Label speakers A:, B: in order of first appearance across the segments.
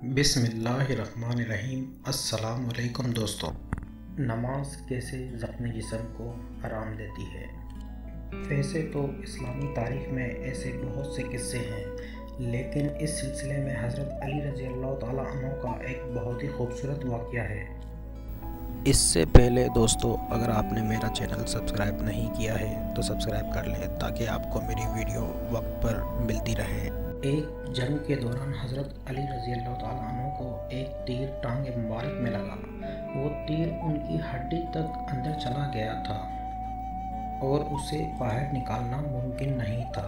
A: बिस्मिल्लाहिर्रहमानिर्रहीम। अस्सलाम वालेकुम दोस्तों। नमाज कैसे ज़ख्मी जिस्म को आराम देती है। वैसे तो इस्लामी तारीख़ में ऐसे बहुत से किस्से हैं, लेकिन इस सिलसिले में हज़रत अली रज़ी अल्लाह ताला अन्हु का एक बहुत ही खूबसूरत वाक़या है। इससे पहले दोस्तों, अगर आपने मेरा चैनल सब्सक्राइब नहीं किया है तो सब्सक्राइब कर लें ताकि आपको मेरी वीडियो वक्त पर मिलती रहे। एक जंग के दौरान हज़रत अली रज़ी अल्लाह ताला अन्हु को एक तीर टांग मुबारक में लगा। वो तीर उनकी हड्डी तक अंदर चला गया था और उसे बाहर निकालना मुमकिन नहीं था,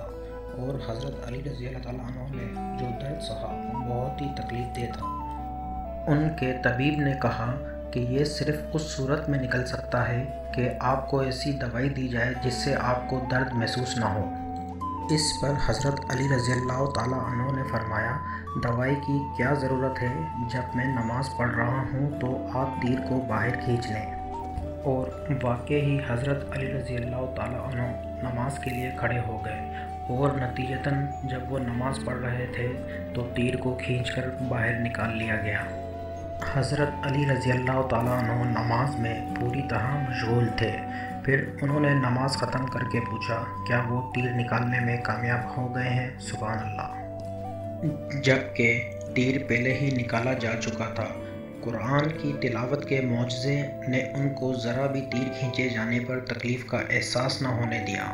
A: और हज़रत अली रज़ी अल्लाह ताला अन्हु ने जो दर्द सहा बहुत ही तकलीफ दे था। उनके तबीब ने कहा कि ये सिर्फ़ उस सूरत में निकल सकता है कि आपको ऐसी दवाई दी जाए जिससे आपको दर्द महसूस ना हो। इस पर हज़रत अली रज़ी अल्लाह ताला अन्हु ने फरमाया, दवाई की क्या ज़रूरत है, जब मैं नमाज़ पढ़ रहा हूँ तो आप तीर को बाहर खींच लें। और वाकई ही हज़रत अली रज़ी अल्लाह ताला अन्हु नमाज के लिए खड़े हो गए, और नतीजतन जब वो नमाज़ पढ़ रहे थे तो तीर को खींचकर बाहर निकाल लिया गया। हज़रत अली रज़ी अल्लाह ताला अन्हु नमाज में पूरी तरह मशगूल थे। फिर उन्होंने नमाज ख़त्म करके पूछा, क्या वो तीर निकालने में कामयाब हो गए हैं? सुभान अल्लाह। जबकि तीर पहले ही निकाला जा चुका था। कुरान की तिलावत के मौजज़े ने उनको ज़रा भी तीर खींचे जाने पर तकलीफ़ का एहसास न होने दिया।